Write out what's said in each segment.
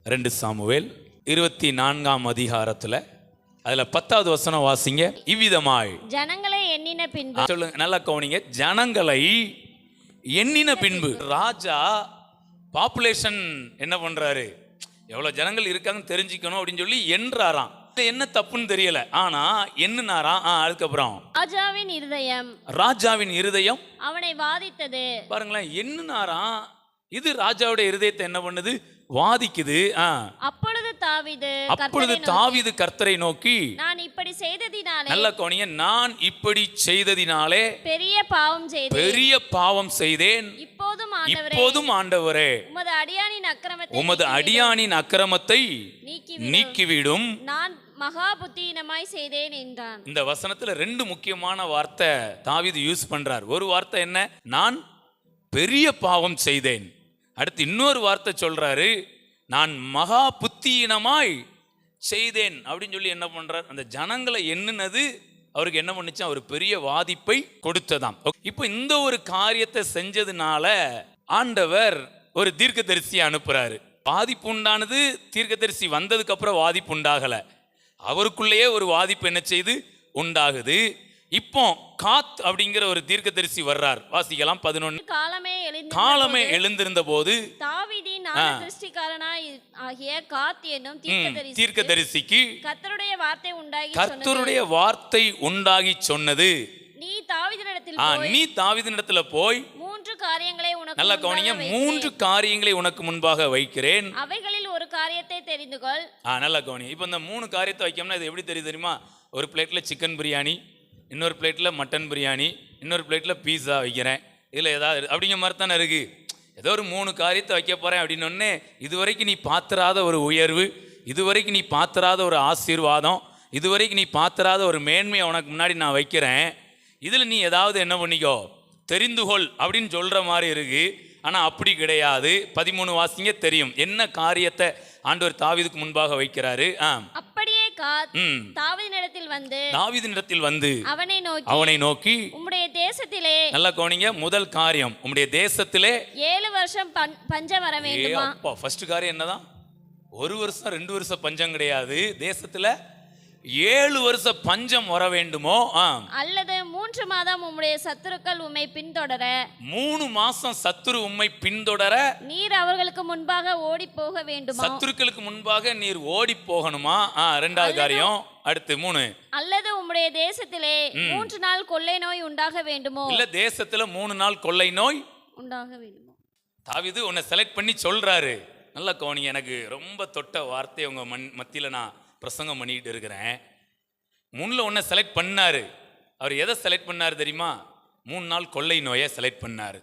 2 Samuel 24ஆம் அதிகாரத்துல அதுல 10வது வசனம் வாசிங்க. இவ்விதமாய் ஜனங்களை எண்ணின பின்பு, சொல்லுங்க, நல்லா கவனிங்க. ஜனங்களை எண்ணின பின்பு ராஜா பாப்புலேஷன் என்ன பண்றாரு, எவ்வளவு ஜனங்கள் இருக்காங்கன்னு தெரிஞ்சுக்கணும் அப்படின்னு சொல்லி எண்றாராம். என்ன தப்புன்னு தெரியல, ஆனா எண்ணினாராம். அதுக்கப்புறம் ராஜாவின் இருதயம் அவனை வாதித்தது. பாருங்களேன், எண்ணினாராம். இது ராஜாவுடைய இருதயத்தை என்ன பண்ணுது, வாதிக்குது. அப்பொழுது தாவீது கர்த்தரை நோக்கி, நான் இப்படி செய்ததினாலே, நல்ல கவனிங்க, நான் இப்படி செய்ததினாலே பெரிய பாவம் செய்தேன். இப்போதும் ஆண்டவரே உமது அடியானின் அக்கிரமத்தை நீக்கிவிடும். நான் மகா புத்தியினமாய் செய்தேன் என்றான். இந்த வசனத்துல 2 முக்கியமான வார்த்தை தாவீது யூஸ் பண்றார். ஒரு வார்த்தை என்ன, நான் பெரிய பாவம் செய்தேன். அடுத்து இன்னொரு வார்த்தை சொல்றாரு, நான் மகா புத்தியினமாய் செய்தேன் அப்படின்னு சொல்லி என்ன பண்றார், அந்த ஜனங்களை எண்ணினது அவருக்கு என்ன பண்ணுச்சு, ஒரு பெரிய வாதிப்பை கொடுத்ததாம். இப்போ இந்த ஒரு காரியத்தை செஞ்சதுனால ஆண்டவர் ஒரு தீர்க்கதரிசியை அனுப்புறாரு. வாதிப்பு உண்டானது தீர்க்கதரிசி வந்ததுக்கு அப்புறம் வாதிப்பு உண்டாகல, அவருக்குள்ளேயே ஒரு வாதிப்பு என்ன செய்து உண்டாகுது. இப்போ காத் அப்படிங்கிற ஒரு தீர்க்கதரிசி வர்றார். வாசிக்கலாம் 11. காலமே எழுந்திருந்த போது தாவீதின் சிருஷ்டிகாரனாய் ஆகிய காத் என்னும் தீர்க்கதரிசிக்கு கர்த்தருடைய வார்த்தை உண்டாகி சொன்னது, நீ தாவீதினிடத்தில் போய் 3 காரியங்களை உனக்கு, நல்ல கவனிங்க, 3 காரியங்களை உனக்கு முன்பாக வைக்கிறேன், அவைகளில் ஒரு காரியத்தை தெரிந்து கொள். நல்ல கவனி. இப்போ இந்த 3 காரியத்தை வைக்கணும்னா இது எப்படி தெரியும் தெரியுமா, ஒரு பிளேட்ல சிக்கன் பிரியாணி, இன்னொரு பிளேட்டில் மட்டன் பிரியாணி, இன்னொரு பிளேட்டில் பீஸா வைக்கிறேன், இதில் ஏதாவது அப்படிங்கிற மாதிரி தானே இருக்குது. ஏதோ ஒரு 3 காரியத்தை வைக்க போகிறேன் அப்படின்னொன்னே, இதுவரைக்கும் நீ பார்த்துறாத ஒரு உயர்வு, இதுவரைக்கும் நீ பார்த்துறாத ஒரு ஆசீர்வாதம், இதுவரைக்கும் நீ பார்த்துறாத ஒரு மேன்மையை உனக்கு முன்னாடி நான் வைக்கிறேன், இதில் நீ ஏதாவது என்ன பண்ணிக்கோ, தெரிந்துகொள் அப்படின்னு சொல்கிற மாதிரி இருக்குது. ஆனால் அப்படி கிடையாது. 13 வாசிங்க, தெரியும் என்ன காரியத்தை ஆண்டவர் தாவீதுக்கு முன்பாக வைக்கிறாரு. தாவீதினிடத்தில் வந்து அவனை நோக்கி உம்முடைய தேசத்திலே, நல்லா கவனிங்க, முதல் காரியம், உம்முடைய தேசத்திலே 7 வருஷம் பஞ்சம் வர வேண்டுமா. ஃபர்ஸ்ட் காரியம் என்னதான், 1 வருஷம் 2 வருஷம் பஞ்சம் கிடையாது, தேசத்துல 7 வருஷம் பஞ்சம் வர வேண்டுமோ, அல்லது 3 மாதம் உம்முடைய சத்துருக்கள் உம்மை பின்தொடர, 3 மாசம் சத்துரு உம்மை பின்தொடர நீர் அவர்களுக்கு முன்பாக ஓடி போக வேண்டுமா. சத்துருக்களுக்கு முன்பாக நீர் ஓடி போகணுமா. 2வது காரியம். அடுத்து 3, அல்லது உம்முடைய தேசத்திலே 3 நாள் கொள்ளை நோய் உண்டாக வேண்டுமோ. இல்ல தேசத்துல 3 நாள் கொள்ளை நோய் உண்டாக வேண்டுமோ. தாவீது உன்னை செலக்ட் பண்ணி சொல்றாரு. நல்ல கவனிங்க, எனக்கு ரொம்ப தொட்ட வார்த்தை உங்க மத்தியில நான் பிரசங்கம் பண்ணிட்டு இருக்கிறேன். முன்னில் ஒன்றை செலக்ட் பண்ணாரு. அவர் எதை செலக்ட் பண்ணார் தெரியுமா, 3 நாள் கொள்ளை நோயை செலக்ட் பண்ணார்.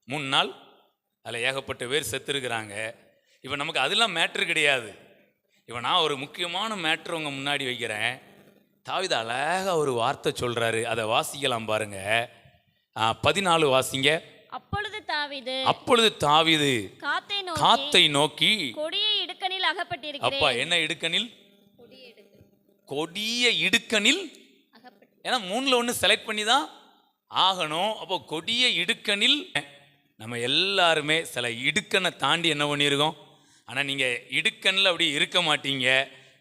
3 நாள் அதில் ஏகப்பட்ட பேர் செத்துருக்கிறாங்க. இப்போ நமக்கு அதெல்லாம் மேட்ரு கிடையாது. இப்போ நான் ஒரு முக்கியமான மேட்ரு உங்க முன்னாடி வைக்கிறேன். தாவீது அழகாக ஒரு வார்த்தை சொல்றாரு, அதை வாசிக்கலாம் பாருங்க. 14 வாசிங்க. அப்பொழுது தாவீது காத்தை நோக்கி, கொடிய இடுக்கணில் அகப்பட்டிருக்கிறேன். அப்பா என்ன இடுக்கணில், கொடிய இடுக்கணில். ஏன்னா 3ல் 1 செலக்ட் பண்ணி தான் ஆகணும். அப்போ கொடிய இடுக்கணில். நம்ம எல்லாருமே சில இடுக்கனை தாண்டி என்ன பண்ணியிருக்கோம். ஆனால் நீங்கள் இடுக்கணில் அப்படி இருக்க மாட்டீங்க,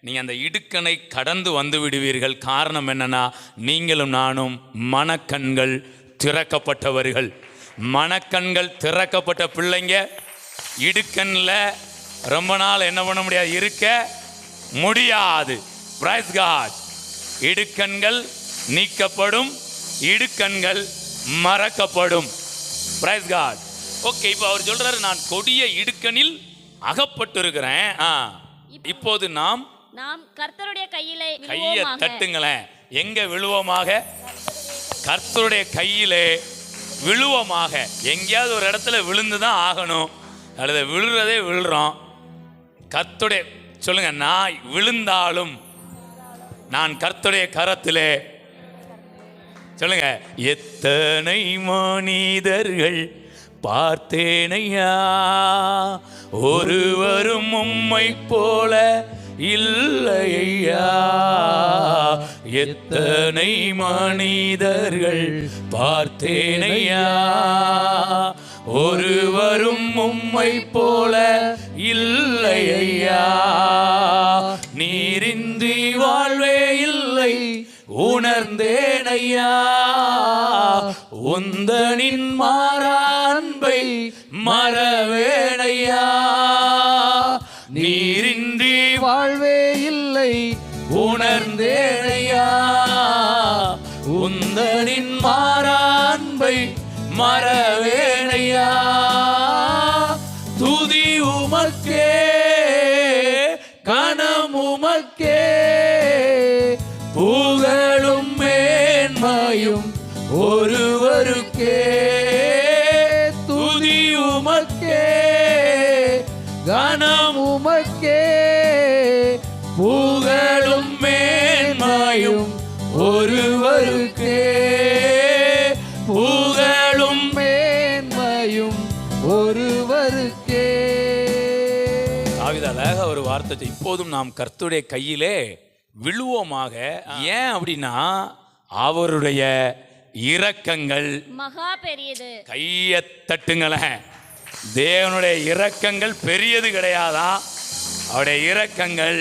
நீங்கள் அந்த இடுக்கனை கடந்து வந்து விடுவீர்கள். காரணம் என்னன்னா, நீங்களும் நானும் மனக்கண்கள் திறக்கப்பட்டவர்கள். மனக்கண்கள் திறக்கப்பட்ட பிள்ளைங்க. இடுக்கண்ல ரொம்ப நாள் என்ன பண்ண முடியாது, இருக்க முடியாது. Price God. இடுக்கண்கள் நீக்கப்படும், இடுக்கண்கள் மறக்கப்படும். Praise God. ஓகே, இப்போ அவர் சொல்றாரு, நான் கொடிய இடுக்கணில் அகப்பட்டு இருக்கிறேன். இப்போது நாம் கர்த்தருடைய கையிலே தட்டுங்களேன். எங்க விழுவோமாக, கர்த்தருடைய கையிலே விழுவோமாக. எங்கேயாவது ஒரு இடத்துல விழுந்துதான் ஆகணும், அல்லது விழுறதே விழுறோம். கர்த்தருடைய சொல்லுங்க, நான் விழுந்தாலும் நான் கர்த்தருடைய கரத்திலே. சொல்லுங்க, எத்தனை மனிதர்கள் பார்த்தேனையா, ஒருவரும் உம்மை போல இல்லையா. எத்தனை மனிதர்கள் பார்த்தேனையா, ஒருவரும் உம்மை போல இல்லையா. ஐயா, நீரின்றி வாழ்வே இல்லை உணர்ந்தேன் ஐயா, உந்தனின் மாறா அன்பை மறவேன் ஐயா, நீரின்றி வாழ்வே இல்லை உணர்ந்தேன் ஐயா, உந்தனின் மாறா அன்பை மறவேன் ஐயா, துதி உமக்கே கனம் உமக்கே, புகழும் மேன்மையும் ஒருவருக்கே, துதி உமக்கே கனம் உமக்கே, புகழும் மேன்மையும் ஒருவருக்கே, புகழும் மேன்மையும் ஒருவருக்கே. தாவீது அழகா ஒரு வார்த்தை, இப்போதும் நாம் கர்த்தருடைய கையிலே விழுவோமாக. ஏன் அப்படின்னா அவருடைய இரக்கங்கள் மகா பெரியது. கைய தட்டுங்களேன். தேவனுடைய இரக்கங்கள் பெரியது கிடையாதான், அவருடைய இரக்கங்கள்.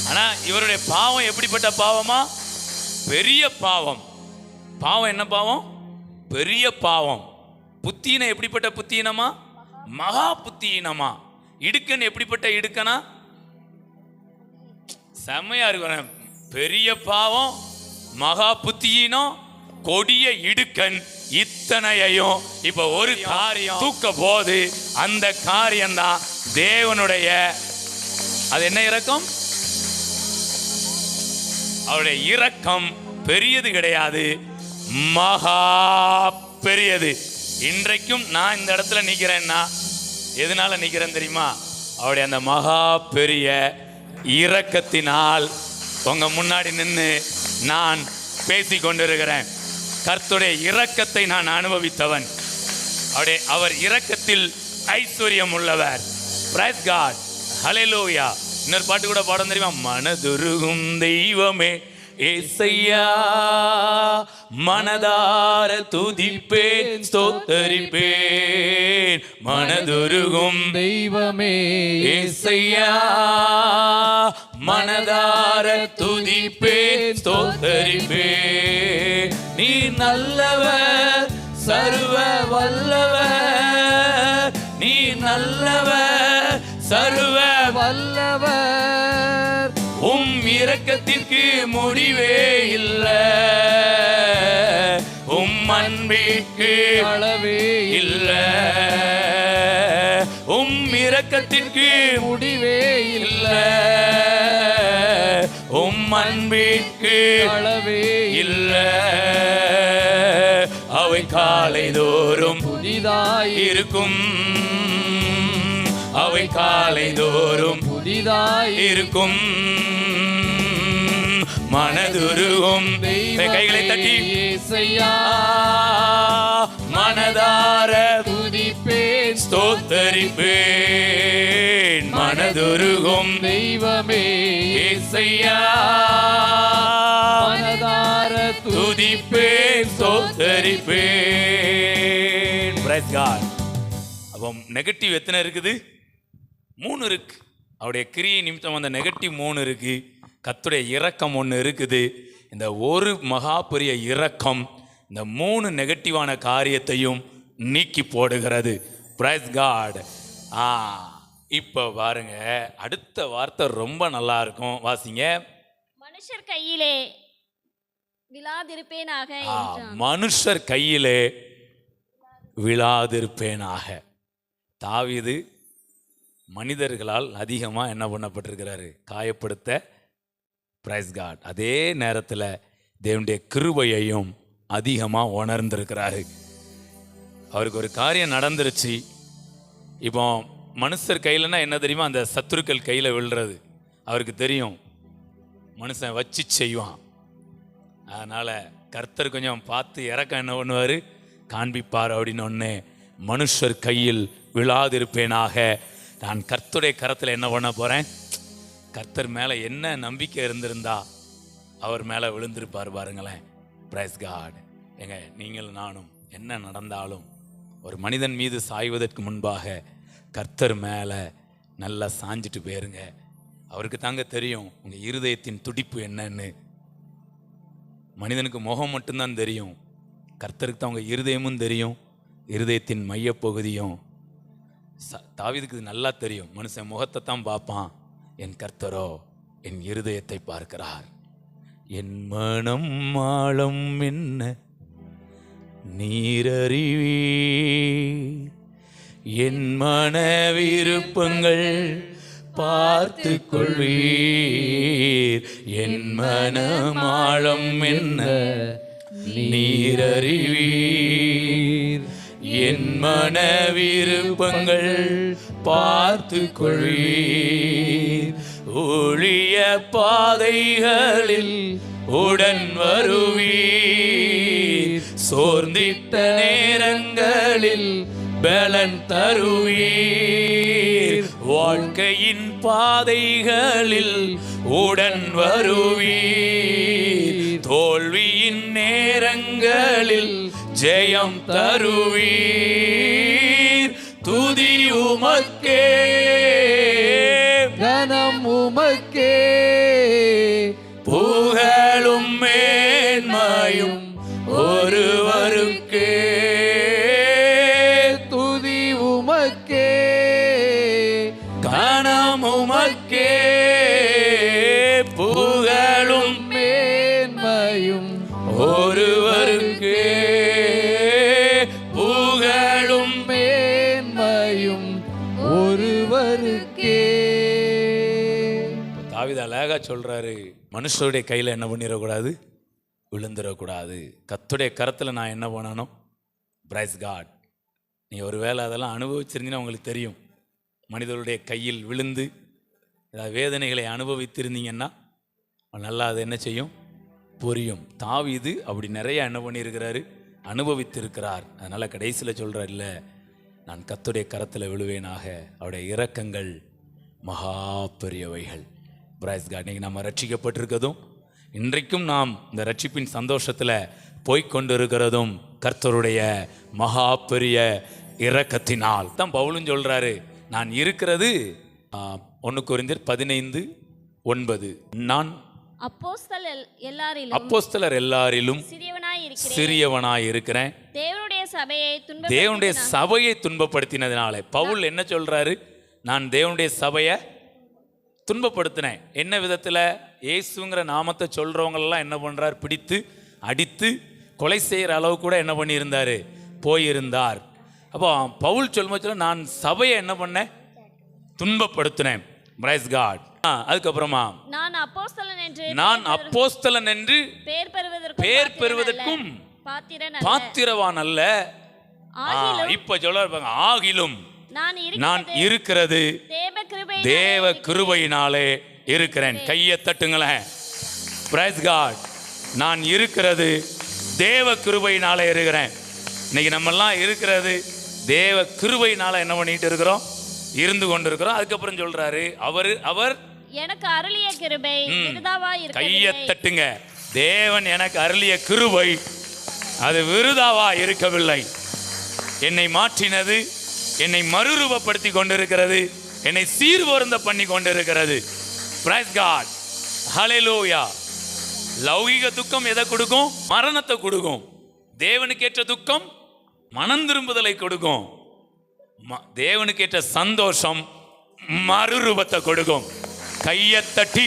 ஆனா இவருடைய பாவம் எப்படிப்பட்ட பாவமா? பெரிய பாவம். பாவம் என்ன பாவம்? பெரிய பாவம். புத்தீனம் எப்படிப்பட்ட புத்தீனமா? மகா புத்தீனமா. இடுக்கன் எப்படிப்பட்ட இடுக்கனா? செம்மையா இருக்கும். பெரிய பாவம், மகா புத்தியினம், கொடிய இடுக்கன், இத்தனையையும் இப்ப ஒரு காரியம் தூக்க போது அந்த காரியம் தான் தேவனுடைய, அது என்ன இரக்கம்? அவருடைய இரக்கம் பெரியது கிடையாது, மகா பெரியது. இன்றைக்கும் நான் இந்த இடத்துல நிக்கிறேன்னா எதனால நிக்கிறேன் தெரியுமா? அவருடைய அந்த மகா பெரிய இரக்கத்தினால் உங்க முன்னாடி நின்று நான் பேசி கொண்டிருக்கிறேன். கர்த்தருடைய இரக்கத்தை நான் அனுபவித்தவன். அவர் இரக்கத்தில் ஐஸ்வர்யம் உள்ளவர். பிரைஸ் காட், ஹல்லேலூயா. இன்னொரு பாட்டு கூட பாடம் தெரியுமா? மனதுருகும் தெய்வமே ஏசையா, மனதார துதிப்பேன் ஸ்தோத்தரிப்பேன், மனதுருகும் தெய்வமே ஏசையா, மனதார துதிப்பேன் ஸ்தோத்தரிப்பேன், நீ நல்லவர் சர்வ வல்லவர், நீ நல்லவர் சர்வ வல்லவர், உம் இரக்கத்திற்கு முடிவே இல்லை, உம் அன்பிற்கு அளவே இல்லை, உம் இரக்கத்திற்கு முடிவே இல்லை, உம் அன்பிற்கு அளவே இல்லை, அவை காலை தோறும் புதிதாய் இருக்கும், அவை காலை தோறும் புதிதாய் இருக்கும், மனதுருகும் கைகளை தட்டி ஏசையா, மனதார துதிப்பேன் ஸ்தோத்தரிப்பேன், மனதுருகும் தெய்வமே ஏசையா, மனதார துதிப்பேன் ஸ்தோத்தரிப்பேன். Praise God. அப்போ நெகட்டிவ் எத்தனை இருக்குது? 3 இருக்கு. அவருடைய கிரியை நிமித்தம் அந்த நெகட்டிவ் 3 இருக்கு. கர்த்தருடைய இரக்கம் 1 இருக்குது. இந்த ஒரு மகா பெரிய இரக்கம் இந்த 3 நெகட்டிவான காரியத்தையும் நீக்கி போடுகிறது. Praise God. இப்போ பாருங்க, அடுத்த வார்த்தை ரொம்ப நல்லா இருக்கும், வாசிங்க. மனுஷர் கையிலே விழாதிருப்பேனாக என்றான். மனுஷர் கையிலே விழாதிருப்பேனாக. தாவீது மனிதர்களால் அதிகமாக என்ன பண்ணப்பட்டிருக்கிறாரு? காயப்படுத்த. Price God. அதே நேரத்தில் தேவனுடைய கிருபையையும் அதிகமாக உணர்ந்திருக்கிறாரு. அவருக்கு ஒரு காரியம் நடந்துருச்சு. இப்போ மனுஷர் கையிலன்னா என்ன தெரியுமா? அந்த சத்துருக்கள் கையில் விழுறது அவருக்கு தெரியும். மனுஷன் வச்சு செய்வான். அதனால் கர்த்தர் கொஞ்சம் பார்த்து இறக்கம் என்ன பண்ணுவார்? காண்பிப்பார். அப்படின்னு ஒன்று, மனுஷர் கையில் விழாதிருப்பேனாக. நான் கர்த்தருடைய கரத்தில் என்ன பண்ண போகிறேன்? கர்த்தர் மேலே என்ன நம்பிக்கை இருந்திருந்தா அவர் மேலே விழுந்திருப்பார் பாருங்களேன். Praise God. ஏங்க, நீங்கள் நானும் என்ன நடந்தாலும் ஒரு மனிதன் மீது சாய்வதற்கு முன்பாக கர்த்தர் மேலே நல்லா சாஞ்சிட்டு போயிருங்க. அவருக்கு தாங்க தெரியும் உங்கள் இருதயத்தின் துடிப்பு என்னன்னு. மனிதனுக்கு முகம் மட்டும்தான் தெரியும், கர்த்தருக்கு தான் உங்கள் இருதயமும் தெரியும், இருதயத்தின் மையப்பகுதியும். தாவீதுக்கு இது நல்லா தெரியும், மனுஷன் முகத்தை தான் பார்ப்பான், என் கர்த்தரோ என் இருதயத்தை பார்க்கிறார். என் மனம் ஆழம் என்ன நீரறிவீர், என் மன விருப்பங்கள் பார்த்து கொள்வீர். என் மனமாழம் என்ன நீரறிவீர், என் மன விருப்பங்கள் பார்த்து கொள்வீர். ஊழிய பாதைகளில் உடன் வருவீர், சோர்ந்திட்ட நேரங்களில் பலன் தருவீர். வாழ்க்கையின் பாதைகளில் உடன் வருவீர், தோல்வியின் நேரங்களில் ஜெயம் தருவீர். துதி உமக்கே, கனம் உமக்கே, புகழும் மேன்மையும் ஒருவருக்கே. துதி உமக்கே, கனம் உமக்கே, புகழும் மேன்மையும் ஒருவருக்கே. புகழும் மேன்மையும் ஒருவருக்கே. தாவீது அழகா சொல்றாரு, மனுஷருடைய கையில் என்ன பண்ணிடக்கூடாது, விழுந்துடக்கூடாது. கர்த்தருடைய கரத்தில் நான் என்ன பண்ணணும்? Praise God. நீ ஒரு வேளை அதெல்லாம் அனுபவிச்சிருந்தீங்கன்னா உங்களுக்கு தெரியும், மனிதருடைய கையில் விழுந்து ஏதாவது வேதனைகளை அனுபவித்திருந்தீங்கன்னா நல்லா அது என்ன செய்யும், புரியும். தாவீது அப்படி நிறைய என்ன பண்ணியிருக்கிறாரு, அனுபவித்திருக்கிறார். அதனால் கடைசியில் சொல்கிறார், இல்லை நான் கர்த்தருடைய கரத்தில் விழுவேனாக, அவருடைய இரக்கங்கள் மகா பெரியவைகள். Price God. இன்னைக்கு நம்ம ரட்சிக்கப்பட்டிருக்கிறதும், இன்றைக்கும் நாம் இந்த ரட்சிப்பின் சந்தோஷத்தில் போய்கொண்டு இருக்கிறதும் கர்த்தருடைய மகா பெரிய இரக்கத்தினால் தான். பவுலும் சொல்கிறாரு, நான் இருக்கிறது 1 கொரிந்தியர் 15:9, நான் அப்போஸ்தலர் எல்லாரிலும் சிறியவனாய் இருக்கிறேன், தேவனுடைய சபையை துன்பப்படுத்தினதினாலே. பவுல் என்ன சொல்றாரு, நான் தேவனுடைய சபையை துன்பப்படுத்தினேன். என்ன விதத்தில்? இயேசுங்கிற நாமத்தை சொல்றவங்களெல்லாம் என்ன பண்றார், பிடித்து அடித்து கொலை செய்கிற அளவு கூட என்ன பண்ணியிருந்தார், போயிருந்தார். அப்போ பவுல் சொல்லும்போது நான் சபையை என்ன பண்ணேன், துன்பப்படுத்தினேன். Price God. அதுக்கப்புறமா நான் அப்போஸ்தலன் என்று பேர் பெறுவதற்கும் பாத்திரவான் அல்ல. இப்ப சொல்ல, ஆகிலும் நான் இருக்கிறது தேவ கிருபையினாலே இருக்கிறேன். கையை தட்டுங்களேன். Price God. நான் இருக்கிறது தேவ கிருபையினாலே இருக்கிறேன். இன்னைக்கு நம்மெல்லாம் இருக்கிறது தேவ கிருபையினால என்ன பண்ணிட்டு இருக்கிறோம், இருந்து கொண்டிருக்கிறோம். அதுக்கப்புறம் சொல்றாரு, அவர் எனக்கு அருளிய கிருபை விருதாவா இருக்கவில்லை. கையை தட்டுங்க. தேவன் எனக்கு அருளிய கிருபை அது விருதாவா இருக்கவில்லை. என்னை மாற்றினது, என்னை மறுரூபப்படுத்தி கொண்டிருக்கிறது, என்னை சீர்வருந்த பண்ணி கொண்டிருக்கிறது. Praise God. ஹல்லேலூயா. லௌகிக துக்கம் எதை கொடுக்கும்? மரணத்தை கொடுக்கும். தேவனுக்கேற்ற துக்கம் மனம் திரும்புதலை கொடுக்கும். தேவனுக்கேற்ற சந்தோஷம் மறுரூபத்தை கொடுக்கும். கையை தட்டி.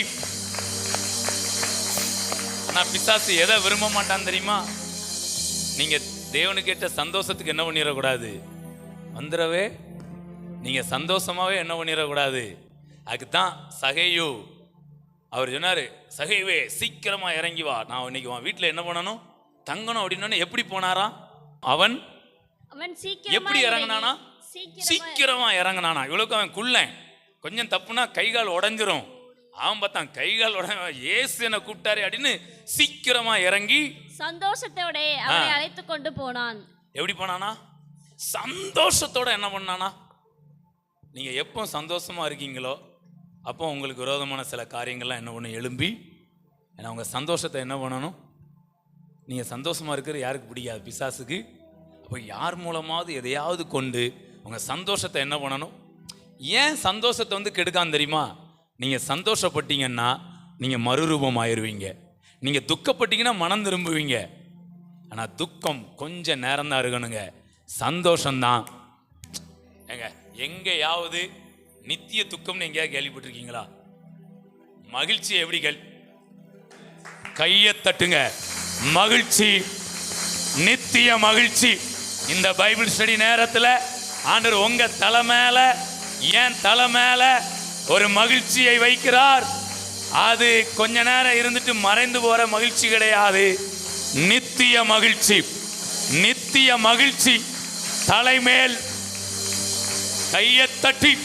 நான் பிசாசு எதை விரும்ப மாட்டான்னு தெரியுமா? நீங்க தேவனுக்கேற்ற சந்தோஷத்துக்கு என்ன பண்ணிடக்கூடாது, வந்துடவே நீங்க சந்தோஷமாவே என்ன பண்ணிடக்கூடாது. அதுக்குத்தான் சகையு அவர் சொன்னாரு, சகைவே சீக்கிரமா இறங்கி வா, நான் இன்னைக்கு உன் வீட்டில் என்ன பண்ணணும், தங்கணும் அப்படின்னு. எப்படி போனாராம்? அவன் எப்படி இறங்கினானா? சீக்கிரமா இறங்கினானா. இவ்வளவுக்கு அவன் குள்ளன், கொஞ்சம் தப்புனா கைகால் உடஞ்சிரும். அவன் பார்த்தான் கைகால் உடஞ்ச, இயேசு என்ன கூப்பிட்டாரு அப்படின்னு சீக்கிரமா இறங்கி சந்தோஷத்தோட அவரை அழைத்து கொண்டு போனான். எப்படி போனானா? சந்தோஷத்தோட. என்ன பண்ணானா? நீங்க எப்போ சந்தோஷமா இருக்கீங்களோ அப்போ உங்களுக்கு விரோதமான சில காரியங்கள்லாம் என்ன பண்ணணும், எழும்பி. ஏன்னா உங்க சந்தோஷத்தை என்ன பண்ணணும், நீங்க சந்தோஷமா இருக்கிறது யாருக்கு பிடிக்காது? பிசாசுக்கு. அப்போ யார் மூலமாவது எதையாவது கொண்டு உங்க சந்தோஷத்தை என்ன பண்ணணும், ஏன் சந்தோஷத்தை வந்து கெடுக்கான்னு தெரியுமா? நீங்க சந்தோஷப்பட்டீங்கன்னா நீங்க மறுரூபம் ஆயிருவீங்க. நீங்க துக்கப்பட்டீங்கன்னா மனம் திரும்புவீங்க. ஆனா துக்கம் கொஞ்ச நேரம் தான் இருக்கணுங்க. சந்தோஷம்தான் ஏங்க. எங்கேயாவது நித்திய துக்கம்னு எங்கேயாவது கேள்விப்பட்டிருக்கீங்களா? மகிழ்ச்சி எப்படி கையை தட்டுங்க. மகிழ்ச்சி, நித்திய மகிழ்ச்சி. இந்த பைபிள் ஸ்டடி நேரத்தில் ஆண்டவர் உங்க தலை மேல, என் தலை மேல ஒரு மகிழ்ச்சியை வைக்கிறார். அது கொஞ்ச நேரம் இருந்துட்டு மறைந்து போற மகிழ்ச்சி கிடையாது. நித்திய மகிழ்ச்சி. நித்திய மகிழ்ச்சி தலைமேல் கையை தட்டி